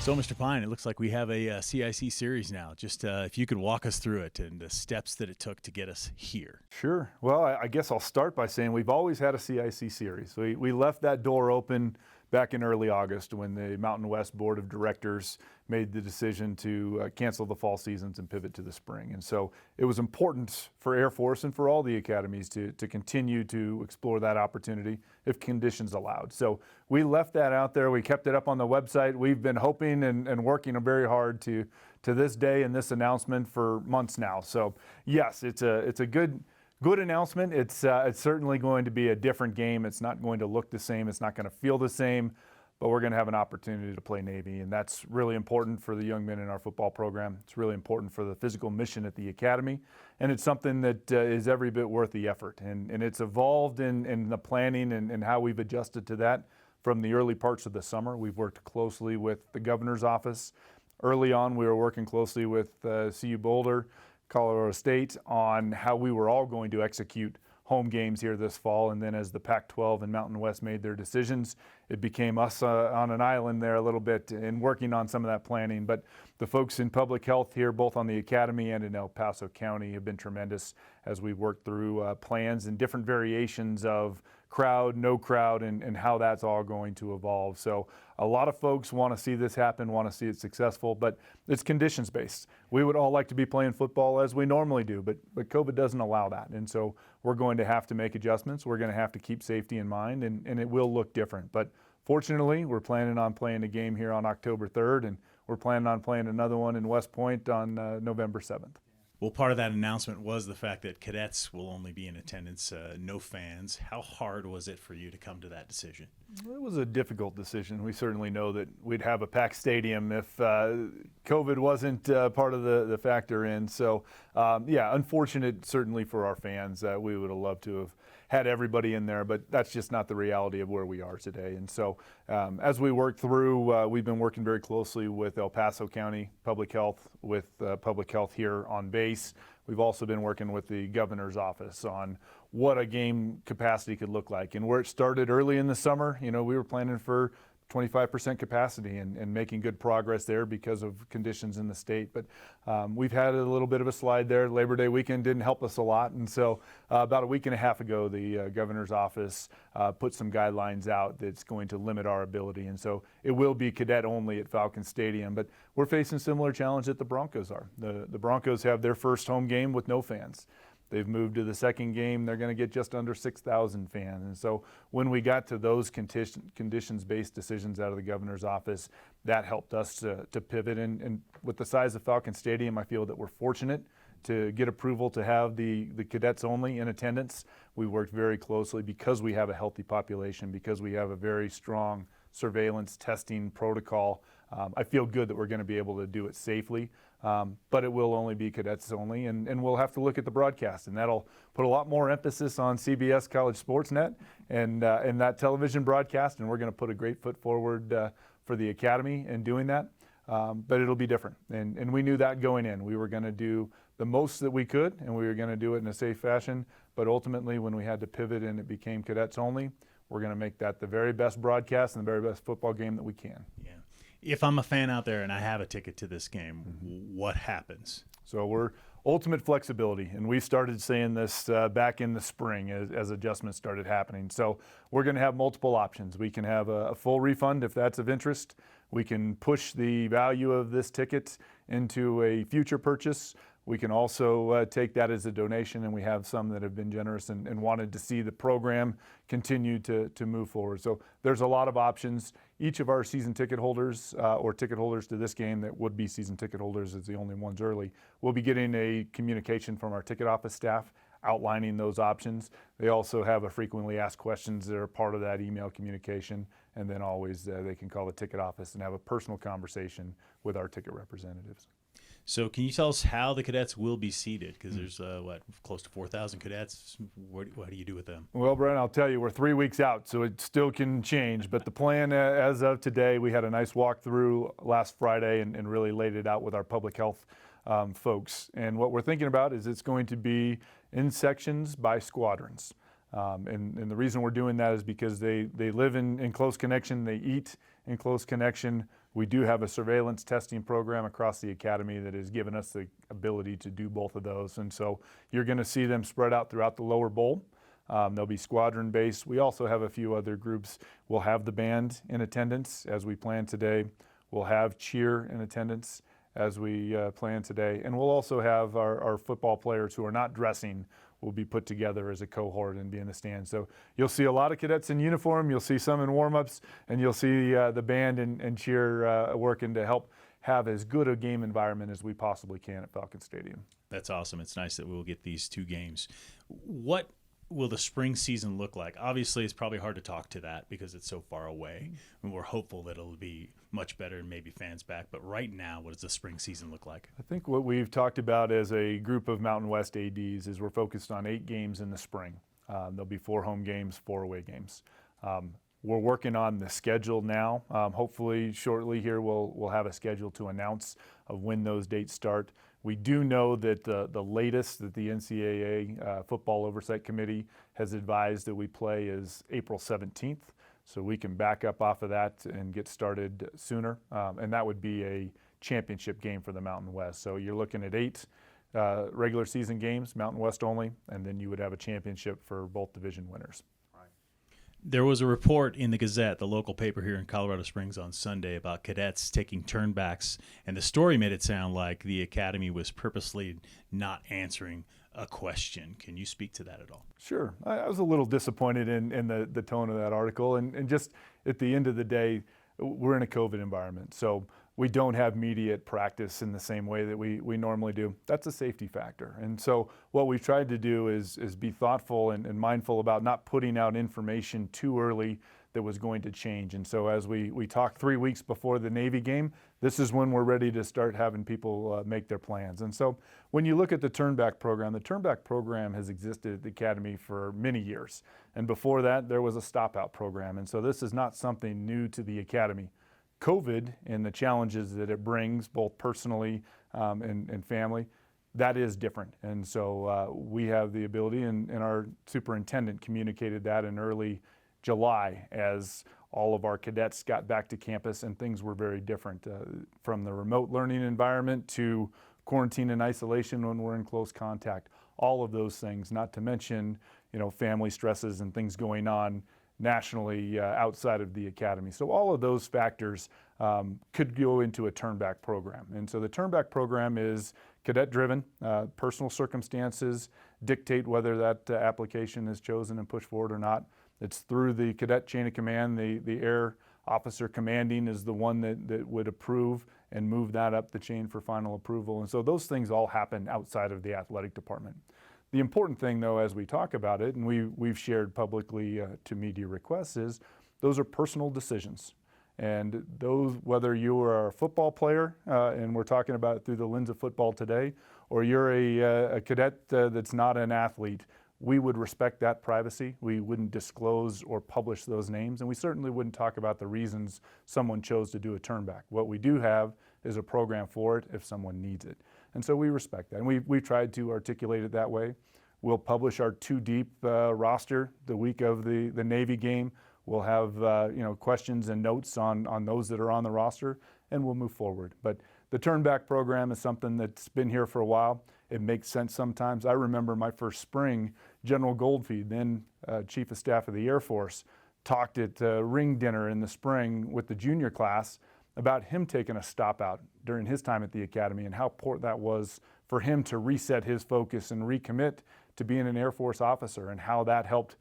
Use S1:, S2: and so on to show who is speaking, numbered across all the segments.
S1: So, Mr. Pine, it looks like we have a CIC series now. Just if you could walk us through it and the steps that it took to get us here.
S2: Sure. Well, I guess I'll start by saying we've always had a CIC series. We left that door open back in early August when the Mountain West Board of Directors made the decision to cancel the fall seasons and pivot to the spring. And so it was important for Air Force and for all the academies to continue to explore that opportunity if conditions allowed. So we left that out there. We kept it up on the website. We've been hoping and working very hard to this day and this announcement for months now. So yes, it's a good announcement. It's certainly going to be a different game. It's not going to look the same. It's not going to feel the same, but we're going to have an opportunity to play Navy, and that's really important for the young men in our football program. It's really important for the physical mission at the academy, and it's something that is every bit worth the effort. And it's evolved in the planning and how we've adjusted to that from the early parts of the summer. We've worked closely with the governor's office. Early on, we were working closely with CU Boulder, Colorado State on how we were all going to execute home games here this fall. And then as the Pac-12 and Mountain West made their decisions, it became us on an island there a little bit in working on some of that planning. But the folks in public health here, both on the academy and in El Paso County, have been tremendous as we've worked through plans and different variations of crowd, no crowd, and how that's all going to evolve. So a lot of folks want to see this happen, want to see it successful, but it's conditions based. We would all like to be playing football as we normally do, but COVID doesn't allow that. And so we're going to have to make adjustments. We're going to have to keep safety in mind, and it will look different. But fortunately, we're planning on playing a game here on October 3rd, and we're planning on playing another one in West Point on November 7th.
S1: Well, part of that announcement was the fact that cadets will only be in attendance, no fans. How hard was it for you to come to that decision?
S2: It was a difficult decision. We certainly know that we'd have a packed stadium if COVID wasn't part of the factor in. So, yeah, unfortunate certainly for our fans. We would have loved to have had everybody in there, but that's just not the reality of where we are today. And so as we work through, we've been working very closely with El Paso County Public Health, with Public Health here on base. We've also been working with the governor's office on what a game capacity could look like. And where it started early in the summer, we were planning for 25% capacity and making good progress there because of conditions in the state. But we've had a little bit of a slide there. Labor Day weekend didn't help us a lot. And so about a week and a half ago, the governor's office put some guidelines out that's going to limit our ability. And so it will be cadet only at Falcon Stadium. But we're facing a similar challenge that the Broncos are. The Broncos have their first home game with no fans. They've moved to the second game. They're going to get just under 6,000 fans. And so when we got to those conditions-based decisions out of the governor's office, that helped us to pivot. And with the size of Falcon Stadium, I feel that we're fortunate to get approval to have the cadets only in attendance. We worked very closely because we have a healthy population, because we have a very strong surveillance testing protocol. I feel good that we're going to be able to do it safely, but it will only be cadets only, and we'll have to look at the broadcast, and that'll put a lot more emphasis on CBS College Sportsnet and that television broadcast, and we're going to put a great foot forward for the academy in doing that, but it'll be different, and we knew that going in. We were going to do the most that we could, and we were going to do it in a safe fashion, but ultimately when we had to pivot and it became cadets only, we're going to make that the very best broadcast and the very best football game that we can.
S1: Yeah. If I'm a fan out there and I have a ticket to this game, what happens?
S2: So we're ultimate flexibility, and we started saying this back in the spring as adjustments started happening. So we're going to have multiple options. We can have a full refund if that's of interest. We can push the value of this ticket into a future purchase. We can also take that as a donation, and we have some that have been generous and wanted to see the program continue to move forward. So there's a lot of options. Each of our season ticket holders or ticket holders to this game that would be season ticket holders as the only ones early will be getting a communication from our ticket office staff outlining those options. They also have a frequently asked questions that are part of that email communication, and then always they can call the ticket office and have a personal conversation with our ticket representatives.
S1: So can you tell us how the cadets will be seated? Because there's, close to 4,000 cadets. What do you do with them?
S2: Well, Brent, I'll tell you, we're 3 weeks out, so it still can change. But the plan as of today, we had a nice walkthrough last Friday and really laid it out with our public health folks. And what we're thinking about is it's going to be in sections by squadrons. And the reason we're doing that is because they live in close connection, they eat in close connection. We do have a surveillance testing program across the academy that has given us the ability to do both of those. And so you're going to see them spread out throughout the lower bowl. They'll be squadron based. We also have a few other groups. We'll have the band in attendance as we plan today. We'll have cheer in attendance as we plan today. And we'll also have our football players who are not dressing will be put together as a cohort and be in the stands. So you'll see a lot of cadets in uniform, you'll see some in warm-ups, and you'll see the band and cheer working to help have as good a game environment as we possibly can at Falcon Stadium.
S1: That's awesome. It's nice that we'll get these 2 games. What will the spring season look like? Obviously, it's probably hard to talk to that because it's so far away. And we're hopeful that it'll be much better and maybe fans back. But right now, what does the spring season look like?
S2: I think what we've talked about as a group of Mountain West ADs is we're focused on 8 games in the spring. There'll be 4 home games, 4 away games. We're working on the schedule now. Hopefully, shortly here, we'll have a schedule to announce of when those dates start. We do know that the latest that the NCAA Football Oversight Committee has advised that we play is April 17th, so we can back up off of that and get started sooner. And that would be a championship game for the Mountain West. So you're looking at 8 regular season games, Mountain West only, and then you would have a championship for both division winners.
S1: There was a report in the Gazette, the local paper here in Colorado Springs, on Sunday about cadets taking turnbacks, and the story made it sound like the academy was purposely not answering a question. Can you speak to that at all?
S2: Sure. I was a little disappointed in the tone of that article, and just at the end of the day, we're in a COVID environment, so we don't have media at practice in the same way that we normally do. That's a safety factor. And so what we've tried to do is be thoughtful and mindful about not putting out information too early that was going to change. And so as we talked 3 weeks before the Navy game, this is when we're ready to start having people make their plans. And so when you look at the turnback program has existed at the Academy for many years. And before that, there was a stop-out program. And so this is not something new to the Academy. COVID and the challenges that it brings, both personally and family, that is different. And so we have the ability, and our superintendent communicated that in early July as all of our cadets got back to campus and things were very different, from the remote learning environment to quarantine and isolation when we're in close contact. All of those things, not to mention, family stresses and things going on nationally outside of the academy. So all of those factors could go into a turnback program. And so the turnback program is cadet driven. Personal circumstances dictate whether that application is chosen and pushed forward or not. It's through the cadet chain of command. The air officer commanding is the one that would approve and move that up the chain for final approval. And so those things all happen outside of the athletic department. The important thing, though, as we talk about it, and we've shared publicly to media requests, is those are personal decisions. And those, whether you are a football player, and we're talking about it through the lens of football today, or you're a cadet that's not an athlete, we would respect that privacy. We wouldn't disclose or publish those names, and we certainly wouldn't talk about the reasons someone chose to do a turnback. What we do have is a program for it if someone needs it. And so we respect that, and we've tried to articulate it that way. We'll publish our 2-deep roster the week of the Navy game. We'll have questions and notes on those that are on the roster, and we'll move forward. But the turnback program is something that's been here for a while. It makes sense sometimes. I remember my first spring, General Goldfeed, then Chief of Staff of the Air Force, talked at ring dinner in the spring with the junior class about him taking a stop out during his time at the academy and how important that was for him to reset his focus and recommit to being an Air Force officer, and how that helped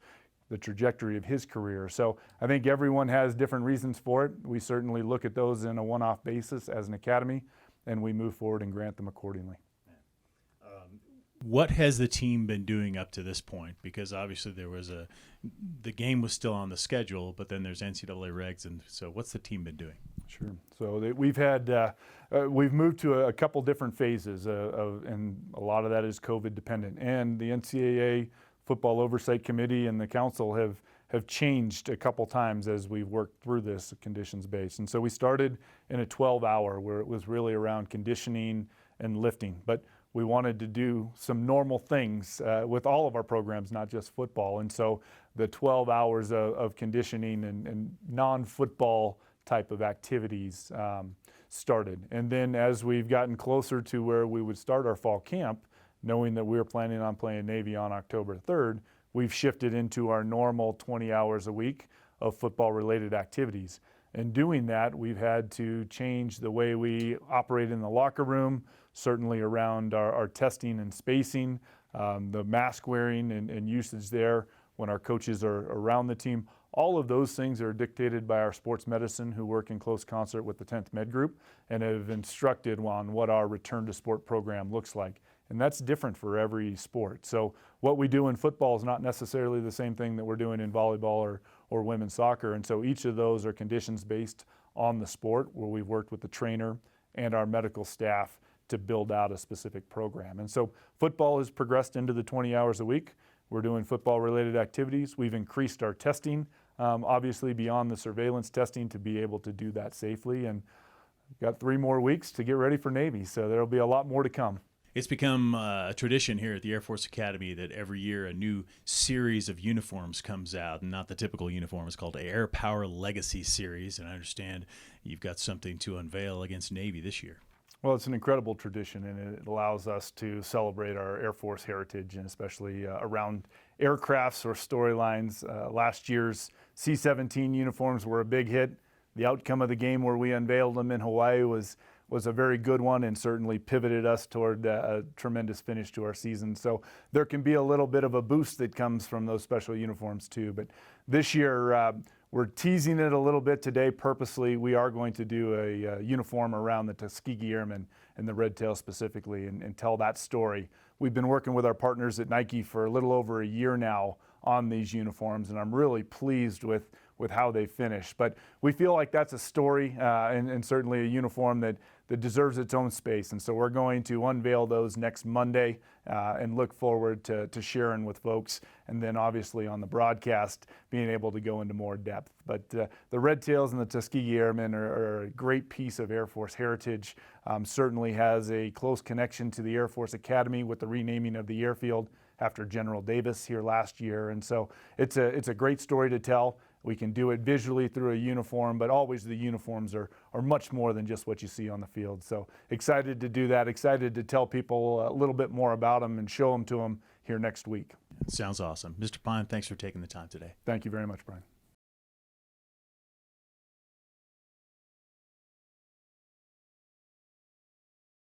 S2: the trajectory of his career. So I think everyone has different reasons for it. We certainly look at those in a one-off basis as an academy, and we move forward and grant them accordingly.
S1: What has the team been doing up to this point? Because obviously the game was still on the schedule, but then there's NCAA regs, and so what's the team been doing?
S2: Sure. So we've moved to a couple different phases, and a lot of that is COVID dependent. And the NCAA Football Oversight Committee and the council have changed a couple times as we've worked through this conditions based. And so we started in a 12-hour where it was really around conditioning and lifting. But we wanted to do some normal things with all of our programs, not just football. And so the 12 hours of conditioning and non-football type of activities started. And then as we've gotten closer to where we would start our fall camp, knowing that we were planning on playing Navy on October 3rd, we've shifted into our normal 20 hours a week of football-related activities. In doing that, we've had to change the way we operate in the locker room, certainly around our testing and spacing, the mask wearing and usage there when our coaches are around the team. All of those things are dictated by our sports medicine, who work in close concert with the 10th Med Group and have instructed on what our return to sport program looks like. And that's different for every sport. So what we do in football is not necessarily the same thing that we're doing in volleyball or women's soccer. And so each of those are conditions based on the sport, where we've worked with the trainer and our medical staff to build out a specific program. And so football has progressed into the 20 hours a week. We're doing football-related activities. We've increased our testing, obviously beyond the surveillance testing, to be able to do that safely. And we've got 3 more weeks to get ready for Navy, so there'll be a lot more to come.
S1: It's become a tradition here at the Air Force Academy that every year a new series of uniforms comes out, and not the typical uniform. It's called Air Power Legacy Series, and I understand you've got something to unveil against Navy this year.
S2: Well, it's an incredible tradition, and it allows us to celebrate our Air Force heritage, and especially around aircrafts or storylines. Last year's C-17 uniforms were a big hit. The outcome of the game where we unveiled them in Hawaii was a very good one, and certainly pivoted us toward a tremendous finish to our season. So there can be a little bit of a boost that comes from those special uniforms too. But this year, we're teasing it a little bit today purposely. We are going to do a uniform around the Tuskegee Airmen and the Red Tail specifically, and tell that story. We've been working with our partners at Nike for a little over a year now on these uniforms, and I'm really pleased with how they finish. But we feel like that's a story and certainly a uniform that deserves its own space. And so we're going to unveil those next Monday and look forward to sharing with folks. And then obviously on the broadcast, being able to go into more depth. But the Red Tails and the Tuskegee Airmen are a great piece of Air Force heritage. Certainly has a close connection to the Air Force Academy with the renaming of the airfield after General Davis here last year. And so it's a great story to tell. We can do it visually through a uniform, but always the uniforms are much more than just what you see on the field. So excited to do that, excited to tell people a little bit more about them and show them to them here next week.
S1: Sounds awesome. Mr. Pine, thanks for taking the time today.
S2: Thank you very much, Brian.